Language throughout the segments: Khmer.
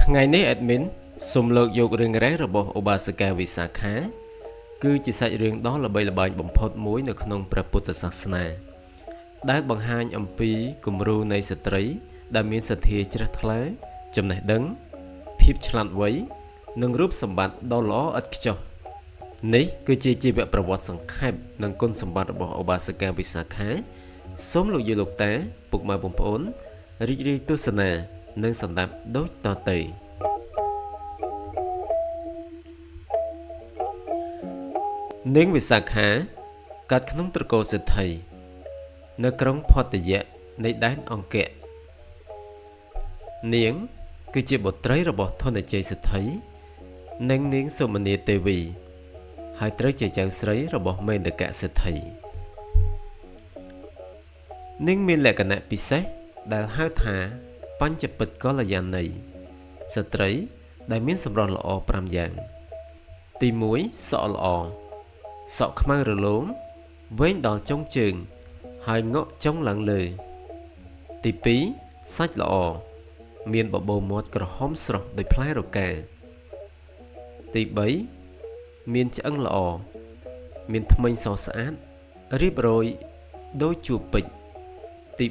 ថ្ងៃនេះ admin សូមលើកយករឿងរ៉ាវរបស់ឧបាសិកាវិសាខាគឺជាសាច់រឿងដ៏ល្បីល្បាញបំផុតមួយនៅក្នុងព្រះពុទ្ធសាសនាដែលបង្ហាញអំពីគំរូនៃស្ត្រីដែលមានសទ្ធាជ្រះថ្លាចំណេះដឹងភាពឆ្លាតវៃនិងរូបសម្បត្តិដ៏ល្អឥតខ្ចោះនេះគឺជាជីវប្រវត្តិសង្ខេបនិងគុណសម្បត្តិរបស់ឧបាសិកាវិសាខាសូមលោកយាយលោកតាពុកម៉ែបងប្អូនរីករាយទស្សនានិងស្ដាប់ដូចតទៅនាងវិសាខាកើតក្នុងត្រកូលសេដ្ឋីនៅក្រុងផតយៈនៃដែនអង្គរនាងគឺជាបុត្រីរបស់ធនជ័យសេដ្ឋីនិងនាងសុមនីទេវីហើយត្រូវជាចៅស្រីរបស់មេនកៈសេដ្ឋីនាងមានលក្ខណៈពិសេសដែលហៅថាបញ្ចពិតកល្យាណីស្ត្រីដែលមានសម្រស់ល្អ5យ៉ាងទី1សក់ល្អសក់ខ្មៅរលោងវែងដល់ចុងជើងហើយងក់ចុងឡើងលើទី2សាច់ល្អមានបបូរមាត់ក្រហមស្រស់ដូចផ្លែរកាទី3មានឆ្អឹងល្អមានធ្មេញសស្អាតរៀបរយដូចជួបពេជ្រទី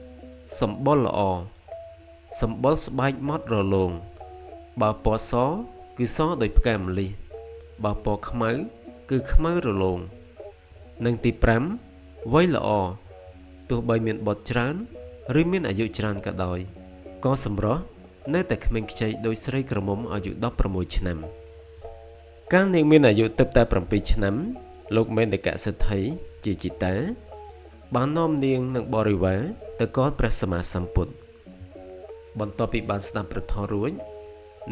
4សម្បុរល្អសម្បុរស្បែកម៉ត់រលោងបើពណ៌សគឺសដូចផ្កាម្លិះបើពណ៌ខ្មៅគឺខ្មៅរលោងនិងទី5វ័យល្អទោះបីមានបុត្រច្រើនឬមានអាយុច្រើនក៏ដោយក៏សម្រស់នៅតែក្មេងខ្ចីដោយស្រីក្រមុំអាយុ16ឆ្នាំកាលនាងមានអាយុទើបតែ7ឆ្នាំលោកមេនកៈសេដ្ឋីជាជីតាបាននាំនាងនិងបរិវារទៅកោតព្រះសម្មាសម្ពុទ្ធបន្ទាប់ពីបានស្ដាប់ព្រះធម៌រួច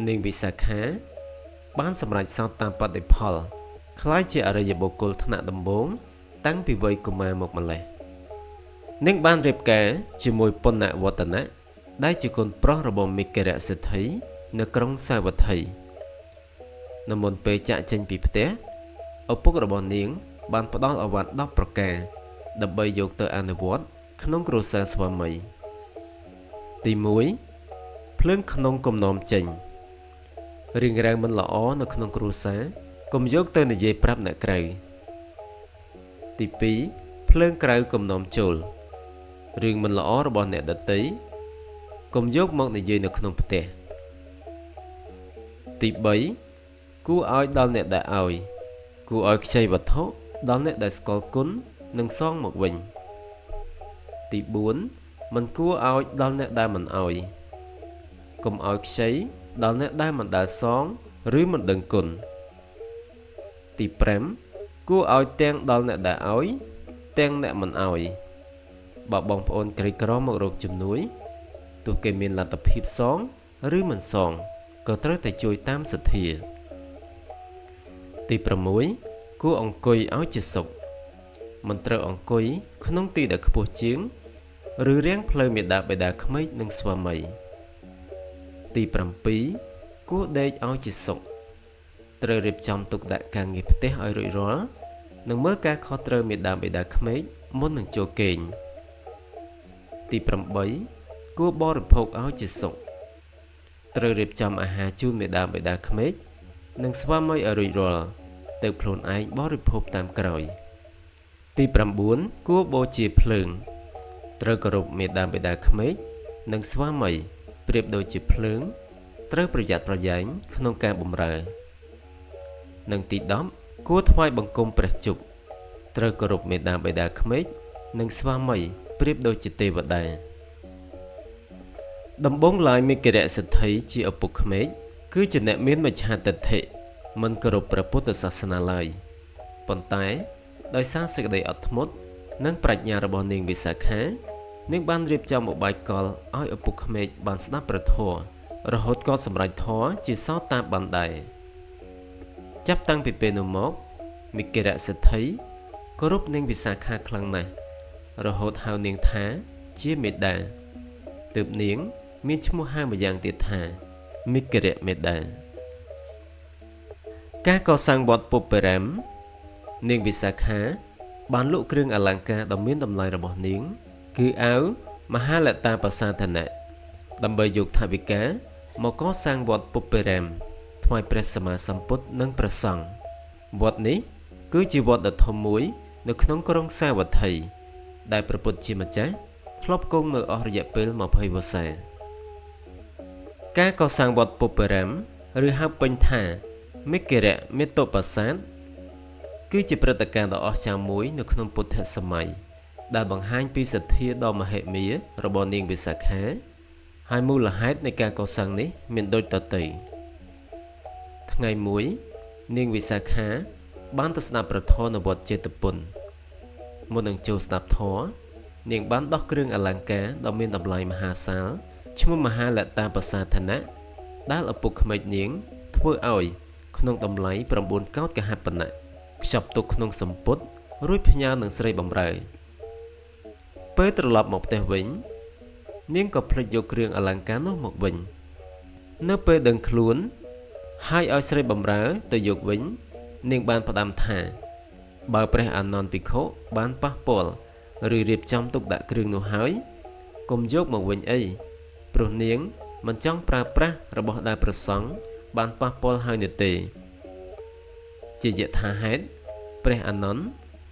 នាងវិសាខាបានសម្រេចសោតតាមបដិផលក្លាយជាអរិយបុគ្គលថ្នាក់ដំបូងតាំងពីវ័យកុមារមកម្លេះនាងបានរៀបការជាមួយពុណវត្តនៈដែលជាកូនប្រុសរបស់មិគរៈសេដ្ឋីនៅក្រុងសាវត្ថីនៅមុនពេលចាក់ចេញពីផ្ទះឪពុករបស់នាងបានផ្ដល់ឱវាទ10ប្រការដើម្បីយកទៅអនុវត្តក្នុងគ្រួសារស្វាមីទី1ភ្លើងក្នុងគំនុំចេញរឿងរ៉ាវមិនល្អនៅក្នុងគ្រួសារកុំយកទៅនិយាយប្រាប់អ្នកក្រៅទី2ភ្លើងក្រៅគំនុំចូលរឿងមិនល្អរបស់អ្នកដទៃកុំយកមកនិយាយនៅក្នុងផ្ទះទី3គួរឲ្យដល់អ្នកដែលឲ្យគួរឲ្យខ្ចីវត្ថុដល់អ្នកដែលស្គាល់គុណនិងសងមកវិញទី4មិនគួរឲ្យដល់អ្នកដែលមិនឲ្យកុំឲ្យខ្ចីដល់អ្នកដែលមិនដែលសងឬមិនដឹងគុណទី5គួរឲ្យទាំងដល់អ្នកដែលឲ្យទាំងអ្នកមិនឲ្យបើបងប្អូនក្រីក្រមករកជំនួយទោះគេមានលទ្ធភាពសងឬមិនសងក៏ត្រូវតែជួយតាមសទ្ធាទី6គួរអង្គុយឲ្យជាសុខមិនត្រូវអង្គុយក្នុងទីដែលខ្ពស់ជាងឬរាំងផ្លូវមេដាបេដាក្មេកនិងស្វាមីទី7គួរដេកឲ្យជាសុខត្រូវរៀបចំទុកដាក់ការងារផ្ទះឲ្យរួចរាល់និងមើលការខុសត្រូវមេដាបេដាក្មេកមុននឹងចូលគេងទី8គួរបរិភោគឲ្យជាសុខត្រូវរៀបចំអាហារជូនមេដាបេដាក្មេកនិងស្វាមីឲ្យរួចរាល់ទៅខ្លួនឯងបរិភោគតាមក្រោយទី9គួរបូជាភ្លើងត្រូវគោរពមេដាបេដាក្មេកនិងស្វាមីប្រៀបដូចជាភ្លើងត្រូវប្រយ័ត្នប្រយែងក្នុងការបម្រើនិងទី10គួរថ្វាយបង្គំព្រះជុកត្រូវគោរពមេដាបេដាក្មេកនិងស្វាមីប្រៀបដូចជាទេវតាដំបូងឡើយមិគរៈសេដ្ឋីជាឪពុកក្មេកគឺជាអ្នកមានមច្ឆាទិដ្ឋិមិនគោរពព្រះពុទ្ធសាសនាឡើយប៉ុន្តែដោយសារសេចក្តីអត់ធ្មត់និងប្រាជ្ញារបស់នាងវិសាខានាងបានរៀបចំឧបាយកលឲ្យឪពុកក្មេកបានស្ដាប់ព្រះធម៌រហូតក៏សម្រេចធម៌ជាសោតាបានដែរចាប់តាំងពីពេលនោះមកមិគរៈសេដ្ឋីគោរពនាងវិសាខាខ្លាំងណាស់រហូតហៅនាងថាជាមេដាទើបនាងមានឈ្មោះហៅម្យ៉ាងទៀតថាមិគរៈមេដាការកសាងវត្តពុទ្ធបរមនាងវិសាខាបានលក់គ្រឿងអលង្ការដ៏មានតម្លៃរបស់នាងគឺអាវមហាលតាបសាធនៈដើម្បីយកថវិកា មកកសាងវត្តពុទ្ធិរាមថ្វាយព្រះសម្មាសម្ពុទ្ធនិងព្រះសង្ឃវត្តនេះគឺជាវត្តដ៏ធំមួយនៅក្នុងក្រុងសាវត្ថីដែលព្រះពុទ្ធជាម្ចាស់ធ្លាប់គង់នៅអស់រយៈពេល20វស្សាការកសាងវត្តពុទ្ធិរាមឬហៅពេញថាមិគរៈមេតុប្រាសាទគឺជាព្រឹត្តិការណ៍ដ៏អស្ចារ្យមួយនៅក្នុងពុទ្ធសម័យដែលបង្ហាញពីសទ្ធាដ៏មហិមារបស់នាងវិសាខាហើយមូលហេតុនៃការកសាងនេះមានដូចតទៅថ្ងៃមួយនាងវិសាខាបានទៅស្ដាប់ព្រះធម៌នៅវត្តចេតពុនមុននឹងចូលស្ដាប់ធម៌នាងបានដោះគ្រឿងអលង្ការដ៏មានតម្លៃមហាសាលឈ្មោះមហាលតាប្រសាធណៈដែលឪពុកក្មេកនាងធ្វើឲ្យក្នុងតម្លៃ9កោដកហបណៈខ្ចប់ទុកក្នុងសម្ពុតរួចផ្ញើនឹងស្រីបំរើពេលត្រឡប់មកផ្ទះវិញនាងក៏ភ្លេចយកគ្រឿងអលង្ការនោះមកវិញនៅពេលដឹងខ្លួនហើយឲ្យស្រីបំរើទៅយកវិញនាងបានផ្ដាំថាបើព្រះអានន្ទភិក្ខុបានប៉ះពាល់ឬរៀបចំទុកដាក់គ្រឿងនោះហើយកុំយកមកវិញអីព្រោះនាងមិនចង់ប្រើប្រាស់របស់ដែលព្រះសង្ឃបានប៉ះពាល់ហើយនោះទេជាយថាហេតុព្រះអានន្ទ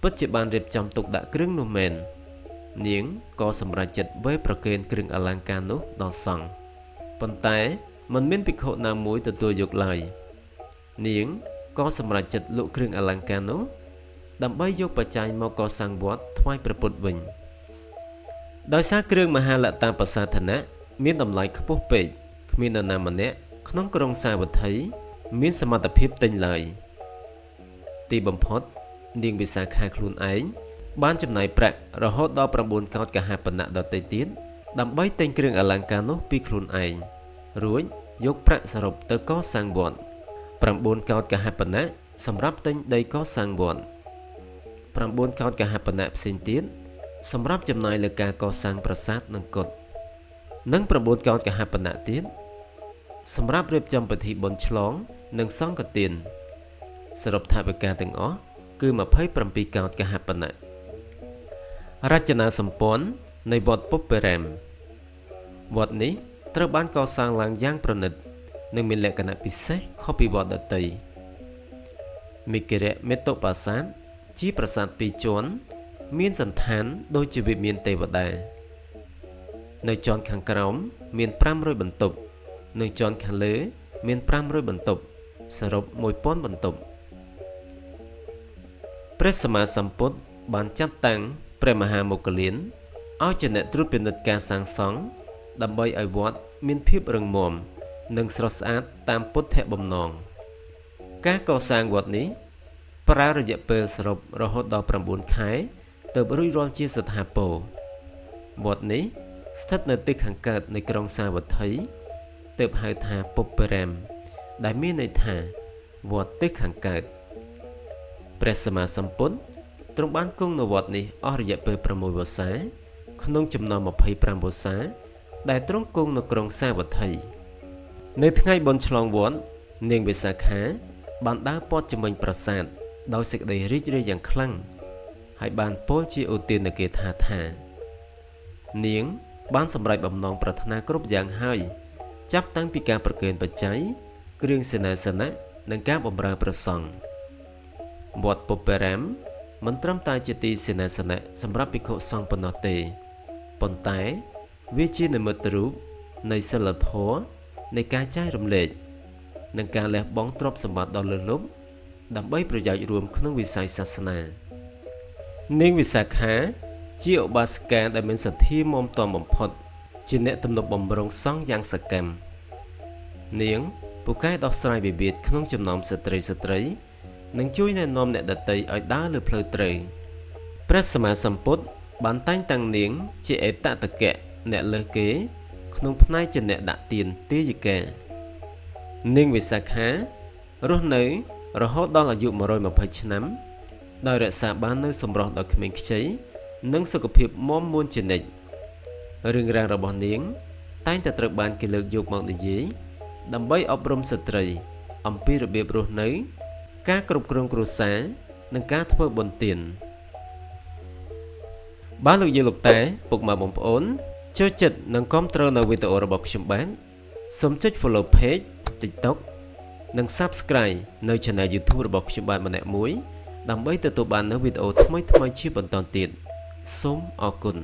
ពិតជាបានរៀបចំទុកដាក់គ្រឿងនោះមែននាងក៏សម្រេចចិត្តវេប្រគេនគ្រឿងអលង្ការនោះដល់សង្ឃប៉ុន្តែមិនមានភិក្ខុណាមួយទទួលយកឡើយនាងក៏សម្រេចចិត្តលក់គ្រឿងអលង្ការនោះដើម្បីយកបច្ច័យមកកសាងវត្តថ្វាយព្រះពុទ្ធវិញដោយសារគ្រឿងមហាលតាប្រសាធណៈមានតម្លៃខ្ពស់ពេកគ្មាននរណាម្នាក់ក្នុងក្រុងសាវត្ថីមានសមត្ថភាពទិញឡើយទីបំផុតនាងវិសាខាខ្លួនឯងបានចំណាយប្រាក់រហូតដល់9កោដកហបណៈដទៃទៀតដើម្បីទិញគ្រឿងអលង្ការនោះពីខ្លួនឯងរួចយកប្រាក់សរុបទៅកសាងវត្ត9កោដកហបណៈសម្រាប់ទិញដីកសាងវត្ត9កោដកហបណៈផ្សេងទៀតសម្រាប់ចំណាយលើការកសាងប្រាសាទនិងកុដិនិង9កោដកហបណៈទៀតសម្រាប់រៀបចំពិធីបុណ្យឆ្លងនិងសង្ឃទានសរុបថវិកាទាំងអស់គឺ27កោដកហបណៈរចនាសម្ព័ន្ធនៃវត្តពុទ្ធិរាមវត្តនេះត្រូវបានកសាងឡើងយ៉ាងប្រណិតនិងមានលក្ខណៈពិសេសខុសពីវត្តដទៃមិគរៈមេតុប្រាសាទជាប្រាសាទ2ជាន់មានសន្តានដូចជាវិមានទេវតានៅជាន់ខាងក្រោមមាន500បន្ទប់នៅជាន់ខាងលើមាន500បន្ទប់សរុប1000បន្ទប់ព្រះសម្មាសម្ពុទ្ធបានចាត់តាំងព្រះមហាមុគលានឲ្យជាអ្នកត្រួតពិនិត្យការសាងសង់ដើម្បីឲ្យវត្តមានភាពរឹងមាំនិងស្រស់ស្អាតតាមពុទ្ធបំណងការកសាងវត្តនេះប្រើរយៈពេលសរុបរហូតដល់9ខែទើបរួចរាល់ជាស្ថាពរវត្តនេះស្ថិតនៅទិសខាងកើតនៃក្រុងសាវត្ថីទើបហៅថាពុទ្ធិរាមដែលមានន័យថាវត្តទិសខាងកើតព្រះសម្មាសម្ពុទ្ធទ្រង់បានគង់នៅវត្តនេះអស់រយៈពេល6វស្សាក្នុងចំណោម25វស្សាដែលទ្រង់គង់នៅក្រុងសាវត្ថីនៅថ្ងៃបុណ្យឆ្លងវត្តនាងវិសាខាបានដើរព័ទ្ធជំនាញប្រាសាទដោយសេចក្តីរីករាយយ៉ាងខ្លាំងហើយបានពោលជាឧទានគាថាថានាងបានសម្រេចបំណងប្រាថ្នាគ្រប់យ៉ាងហើយចាប់តាំងពីការប្រគេនបច្ច័យគ្រឿងសេនាសនៈនិងការបម្រើព្រះសង្ឃវត្តពុទ្ធិរាមមិនត្រឹមតែជាទីសេនាសនៈសម្រាប់ភិក្ខុសង្ឃប៉ុណ្ណោះទេប៉ុន្តែវាជានិមិត្តរូបនៃសិលធម៌នៃការចែករំលែកនិងការលះបង់ទ្រព្យសម្បត្តិដ៏លើសលប់ដើម្បីប្រយោជន៍រួមក្នុងវិស័យសាសនានាងវិសាខាជាឧបាសិកាដែលមានសទ្ធាមាំទាំបំផុតជាអ្នកទំនុកបម្រុងសង្ឃយ៉ាងសកម្មនាងពូកែដោះស្រាយវិវាទក្នុងចំណោមស្ត្រីនិងជួយណែនាំអ្នកដទៃឲ្យដើរលើផ្លូវត្រូវព្រះសម្មាសម្ពុទ្ធបានតែងតាំងនាងជាអេតតកៈអ្នកលើសគេក្នុងផ្នែកជាអ្នកដាក់ទានទាយិកានាងវិសាខារស់នៅរហូតដល់អាយុ120ឆ្នាំដោយរក្សាបាននូវសម្រស់ដ៏ក្មេងខ្ចីនិងសុខភាពមាំមួនជានិច្ចរឿងរ៉ាវរបស់នាងតែងតែត្រូវបានគេលើកយកមកនិយាយដើម្បីអប់រំស្ត្រីអំពីរបៀបរស់នៅការគ្រប់គ្រងគ្រួសារនិងការធ្វើបុណ្យទានបានលោកយាយលោកតាពុកម៉ែបងប្អូនចូលចិត្តនិងគាំទ្រនៅវីដេអូរបស់ខ្ញុំបាន សូមចុច follow page TikTok និង Subscribe នៅ Channel YouTube របស់ខ្ញុំបាទម្នាក់មួយដើម្បីទទួលបាននូវវីដេអូថ្មីៗជាបន្តទៀតសូមអរគុណ